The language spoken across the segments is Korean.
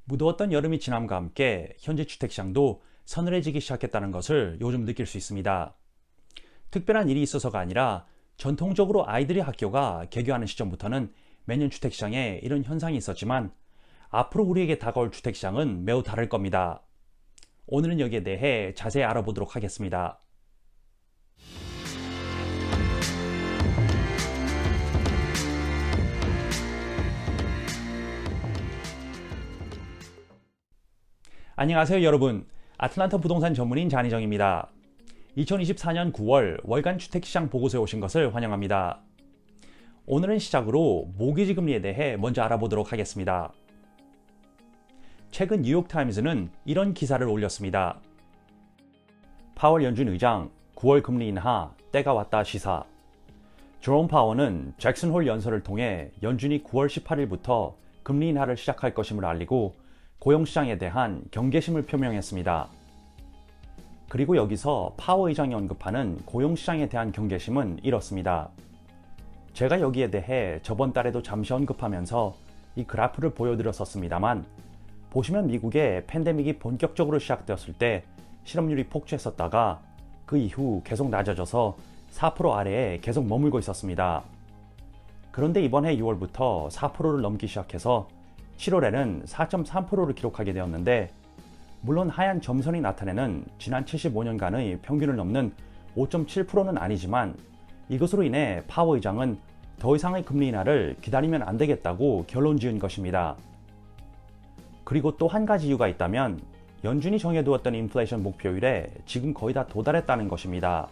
무더웠던 여름이 지남과 함께 현재 주택시장도 서늘해지기 시작했다는 것을 요즘 느낄 수 있습니다. 특별한 일이 있어서가 아니라 전통적으로 아이들이 학교가 개교하는 시점부터는 매년 주택시장에 이런 현상이 있었지만 앞으로 우리에게 다가올 주택시장은 매우 다를 겁니다. 오늘은 여기에 대해 자세히 알아보도록 하겠습니다. 안녕하세요 여러분. 아틀란타 부동산 전문인 잔희정입니다. 2024년 9월 월간 주택시장 보고서에 오신 것을 환영합니다. 오늘은 시작으로 모기지 금리에 대해 먼저 알아보도록 하겠습니다. 최근 뉴욕타임즈는 이런 기사를 올렸습니다. 파월 연준 의장 9월 금리 인하 때가 왔다 시사. 제롬 파월은 잭슨홀 연설을 통해 연준이 9월 18일부터 금리 인하를 시작할 것임을 알리고 고용시장에 대한 경계심을 표명했습니다. 그리고 여기서 파월 의장이 언급하는 고용시장에 대한 경계심은 이렇습니다. 제가 여기에 대해 저번 달에도 잠시 언급하면서 이 그래프를 보여드렸었습니다만 보시면 미국의 팬데믹이 본격적으로 시작되었을 때 실업률이 폭주했었다가 그 이후 계속 낮아져서 4% 아래에 계속 머물고 있었습니다. 그런데 이번 해 6월부터 4%를 넘기 시작해서 7월에는 4.3%를 기록하게 되었는데 물론 하얀 점선이 나타내는 지난 75년간의 평균을 넘는 5.7%는 아니지만 이것으로 인해 파월 의장은 더 이상의 금리 인하를 기다리면 안 되겠다고 결론 지은 것입니다. 그리고 또 한 가지 이유가 있다면 연준이 정해두었던 인플레이션 목표율에 지금 거의 다 도달했다는 것입니다.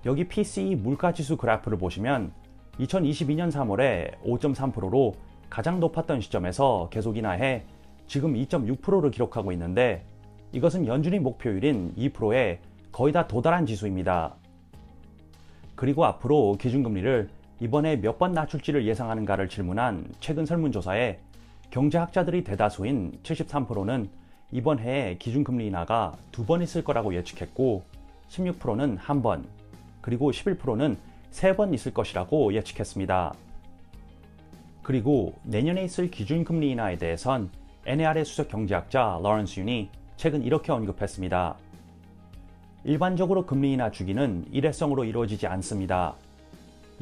여기 PCE 물가지수 그래프를 보시면 2022년 3월에 5.3%로 가장 높았던 시점에서 계속 인하해 지금 2.6%를 기록하고 있는데 이것은 연준의 목표율인 2%에 거의 다 도달한 지수입니다. 그리고 앞으로 기준금리를 이번에 몇 번 낮출지를 예상하는가를 질문한 최근 설문조사에 경제학자들이 대다수인 73%는 이번 해에 기준금리 인하가 2번 있을 거라고 예측했고 16%는 1번, 그리고 11%는 3번 있을 것이라고 예측했습니다. 그리고 내년에 있을 기준금리 인하에 대해선 NAR의 수석 경제학자 러런스 윤이 최근 이렇게 언급했습니다. 일반적으로 금리 인하 주기는 일회성으로 이루어지지 않습니다.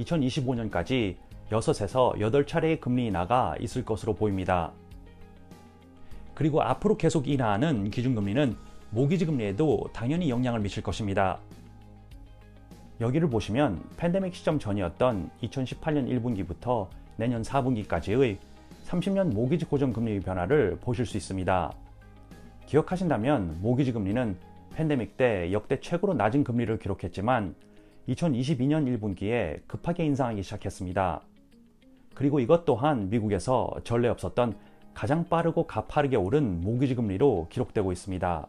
2025년까지 6에서 8차례의 금리 인하가 있을 것으로 보입니다. 그리고 앞으로 계속 인하하는 기준금리는 모기지 금리에도 당연히 영향을 미칠 것입니다. 여기를 보시면 팬데믹 시점 전이었던 2018년 1분기부터 내년 4분기까지의 30년 모기지 고정금리의 변화를 보실 수 있습니다. 기억하신다면 모기지 금리는 팬데믹 때 역대 최고로 낮은 금리를 기록했지만 2022년 1분기에 급하게 인상하기 시작했습니다. 그리고 이것 또한 미국에서 전례 없었던 가장 빠르고 가파르게 오른 모기지 금리로 기록되고 있습니다.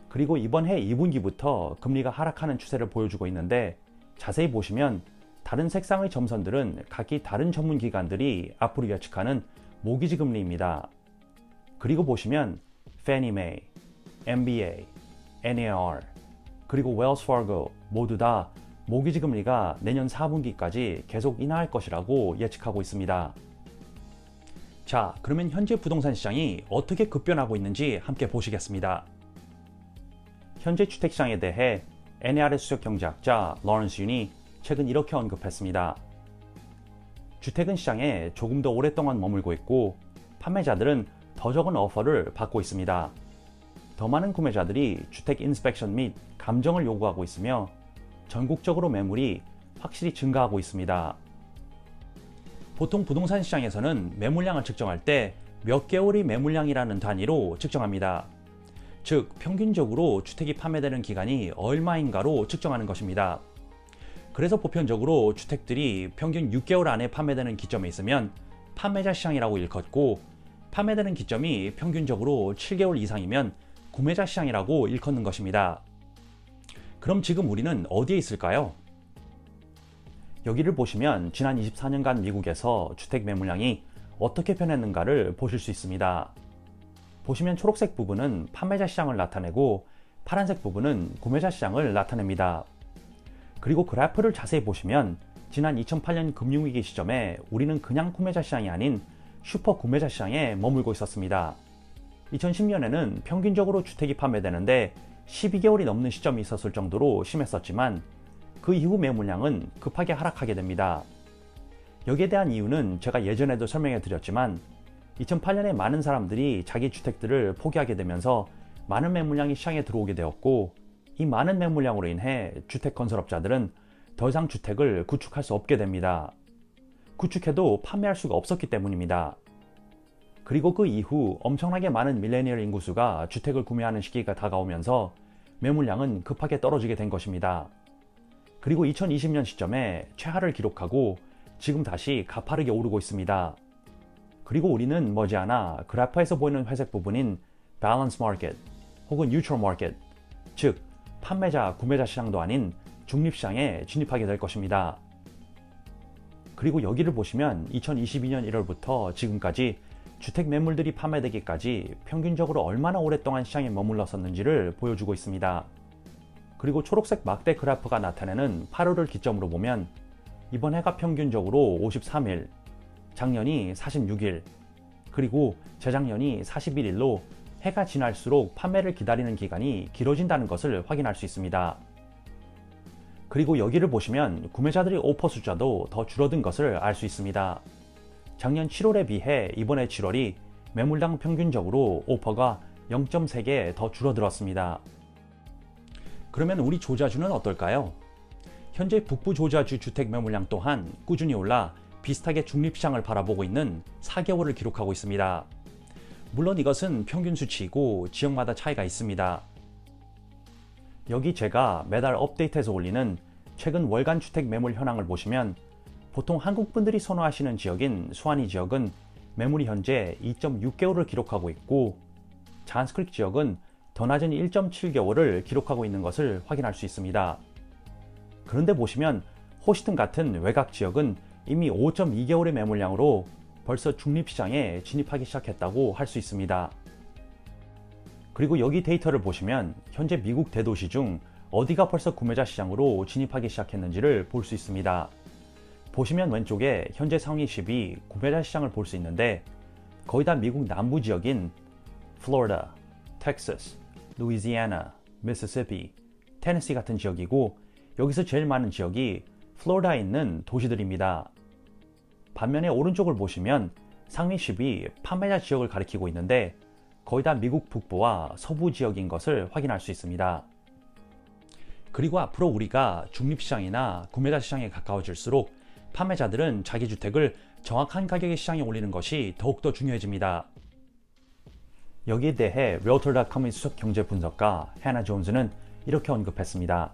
그리고 이번 해 2분기부터 금리가 하락하는 추세를 보여주고 있는데 자세히 보시면 다른 색상의 점선들은 각기 다른 전문기관들이 앞으로 예측하는 모기지 금리입니다. 그리고 보시면 Fannie Mae, MBA, NAR, 그리고 Wells Fargo 모두 다 모기지 금리가 내년 4분기까지 계속 인하할 것이라고 예측하고 있습니다. 자, 그러면 현재 부동산 시장이 어떻게 급변하고 있는지 함께 보시겠습니다. 현재 주택시장에 대해 NAR의 수석 경제학자 러런스 윤이 최근 이렇게 언급했습니다. 주택은 시장에 조금 더 오랫동안 머물고 있고 판매자들은 더 적은 오퍼를 받고 있습니다. 더 많은 구매자들이 주택 인스펙션 및 감정을 요구하고 있으며 전국적으로 매물이 확실히 증가하고 있습니다. 보통 부동산 시장에서는 매물량을 측정할 때 몇 개월이 매물량이라는 단위로 측정합니다. 즉 평균적으로 주택이 판매되는 기간이 얼마인가로 측정하는 것입니다. 그래서 보편적으로 주택들이 평균 6개월 안에 판매되는 기점에 있으면 판매자 시장이라고 일컫고 판매되는 기점이 평균적으로 7개월 이상이면 구매자 시장이라고 일컫는 것입니다. 그럼 지금 우리는 어디에 있을까요? 여기를 보시면 지난 24년간 미국에서 주택 매물량이 어떻게 변했는가를 보실 수 있습니다. 보시면 초록색 부분은 판매자 시장을 나타내고 파란색 부분은 구매자 시장을 나타냅니다. 그리고 그래프를 자세히 보시면 지난 2008년 금융위기 시점에 우리는 그냥 구매자 시장이 아닌 슈퍼 구매자 시장에 머물고 있었습니다. 2010년에는 평균적으로 주택이 판매되는데 12개월이 넘는 시점이 있었을 정도로 심했었지만 그 이후 매물량은 급하게 하락하게 됩니다. 여기에 대한 이유는 제가 예전에도 설명해 드렸지만 2008년에 많은 사람들이 자기 주택들을 포기하게 되면서 많은 매물량이 시장에 들어오게 되었고, 이 많은 매물량으로 인해 주택 건설업자들은 더 이상 주택을 구축할 수 없게 됩니다. 구축해도 판매할 수가 없었기 때문입니다. 그리고 그 이후 엄청나게 많은 밀레니얼 인구수가 주택을 구매하는 시기가 다가오면서 매물량은 급하게 떨어지게 된 것입니다. 그리고 2020년 시점에 최하를 기록하고 지금 다시 가파르게 오르고 있습니다. 그리고 우리는 머지않아 그래프에서 보이는 회색 부분인 밸런스 마켓 혹은 뉴트럴 마켓, 즉 판매자, 구매자 시장도 아닌 중립시장에 진입하게 될 것입니다. 그리고 여기를 보시면 2022년 1월부터 지금까지 주택 매물들이 판매되기까지 평균적으로 얼마나 오랫동안 시장에 머물렀었는지를 보여주고 있습니다. 그리고 초록색 막대 그래프가 나타내는 8월을 기점으로 보면 이번 해가 평균적으로 53일, 작년이 46일, 그리고 재작년이 41일로 해가 지날수록 판매를 기다리는 기간이 길어진다는 것을 확인할 수 있습니다. 그리고 여기를 보시면 구매자들의 오퍼 숫자도 더 줄어든 것을 알 수 있습니다. 작년 7월에 비해 이번에 7월이 매물당 평균적으로 오퍼가 0.3개 더 줄어들었습니다. 그러면 우리 조자주는 어떨까요? 현재 북부 조자주 주택 매물량 또한 꾸준히 올라 비슷하게 중립시장을 바라보고 있는 4개월을 기록하고 있습니다. 물론 이것은 평균 수치이고 지역마다 차이가 있습니다. 여기 제가 매달 업데이트해서 올리는 최근 월간 주택 매물 현황을 보시면 보통 한국 분들이 선호하시는 지역인 수완이 지역은 매물이 현재 2.6개월을 기록하고 있고, 잔스크릭 지역은 더 낮은 1.7개월을 기록하고 있는 것을 확인할 수 있습니다. 그런데 보시면 호시튼 같은 외곽 지역은 이미 5.2개월의 매물량으로 벌써 중립시장에 진입하기 시작했다고 할 수 있습니다. 그리고 여기 데이터를 보시면 현재 미국 대도시 중 어디가 벌써 구매자 시장으로 진입하기 시작했는지를 볼 수 있습니다. 보시면 왼쪽에 현재 상위 10위 구매자 시장을 볼 수 있는데 거의 다 미국 남부 지역인 플로리다, 텍사스, 루이지애나, 미시시피, 테네시 같은 지역이고, 여기서 제일 많은 지역이 플로리다에 있는 도시들입니다. 반면에 오른쪽을 보시면 상위 10위 판매자 지역을 가리키고 있는데 거의 다 미국 북부와 서부 지역인 것을 확인할 수 있습니다. 그리고 앞으로 우리가 중립시장이나 구매자 시장에 가까워질수록 판매자들은 자기 주택을 정확한 가격의 시장에 올리는 것이 더욱더 중요해집니다. 여기에 대해 Realtor.com의 수석 경제 분석가 해나 존스는 이렇게 언급했습니다.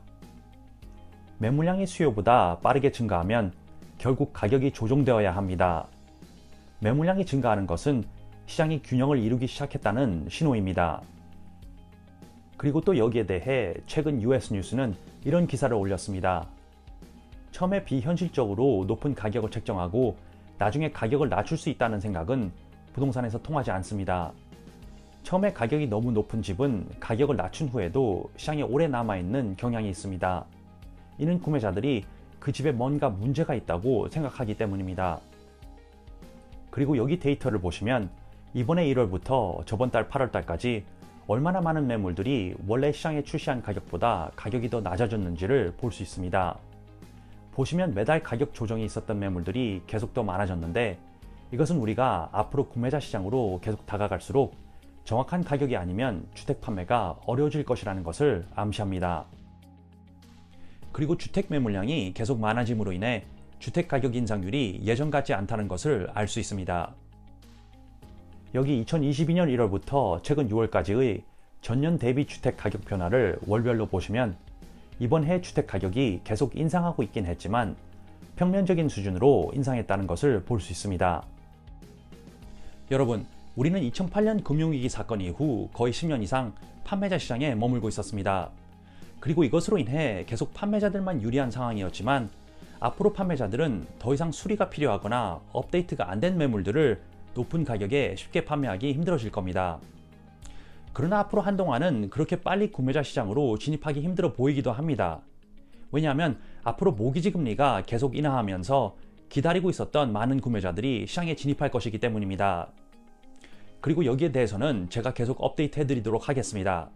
매물량이 수요보다 빠르게 증가하면 결국 가격이 조정되어야 합니다. 매물량이 증가하는 것은 시장이 균형을 이루기 시작했다는 신호입니다. 그리고 또 여기에 대해 최근 US 뉴스는 이런 기사를 올렸습니다. 처음에 비현실적으로 높은 가격을 책정하고 나중에 가격을 낮출 수 있다는 생각은 부동산에서 통하지 않습니다. 처음에 가격이 너무 높은 집은 가격을 낮춘 후에도 시장에 오래 남아있는 경향이 있습니다. 이는 구매자들이 그 집에 뭔가 문제가 있다고 생각하기 때문입니다. 그리고 여기 데이터를 보시면 이번에 1월부터 저번 달 8월달까지 얼마나 많은 매물들이 원래 시장에 출시한 가격보다 가격이 더 낮아졌는지를 볼 수 있습니다. 보시면 매달 가격 조정이 있었던 매물들이 계속 더 많아졌는데, 이것은 우리가 앞으로 구매자 시장으로 계속 다가갈수록 정확한 가격이 아니면 주택 판매가 어려워질 것이라는 것을 암시합니다. 그리고 주택 매물량이 계속 많아짐으로 인해 주택 가격 인상률이 예전 같지 않다는 것을 알 수 있습니다. 여기 2022년 1월부터 최근 6월까지의 전년 대비 주택 가격 변화를 월별로 보시면 이번 해 주택 가격이 계속 인상하고 있긴 했지만 평면적인 수준으로 인상했다는 것을 볼 수 있습니다. 여러분, 우리는 2008년 금융위기 사건 이후 거의 10년 이상 판매자 시장에 머물고 있었습니다. 그리고 이것으로 인해 계속 판매자들만 유리한 상황이었지만 앞으로 판매자들은 더 이상 수리가 필요하거나 업데이트가 안 된 매물들을 높은 가격에 쉽게 판매하기 힘들어질 겁니다. 그러나 앞으로 한동안은 그렇게 빨리 구매자 시장으로 진입하기 힘들어 보이기도 합니다. 왜냐하면 앞으로 모기지 금리가 계속 인하하면서 기다리고 있었던 많은 구매자들이 시장에 진입할 것이기 때문입니다. 그리고 여기에 대해서는 제가 계속 업데이트 해드리도록 하겠습니다.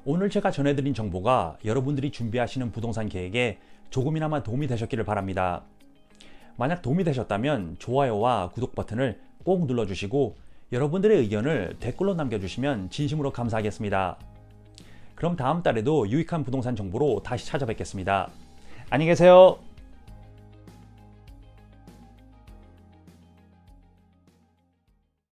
오늘 제가 전해드린 정보가 여러분들이 준비하시는 부동산 계획에 조금이나마 도움이 되셨기를 바랍니다. 만약 도움이 되셨다면 좋아요와 구독 버튼을 꼭 눌러주시고 여러분들의 의견을 댓글로 남겨주시면 진심으로 감사하겠습니다. 그럼 다음 달에도 유익한 부동산 정보로 다시 찾아뵙겠습니다. 안녕히 계세요.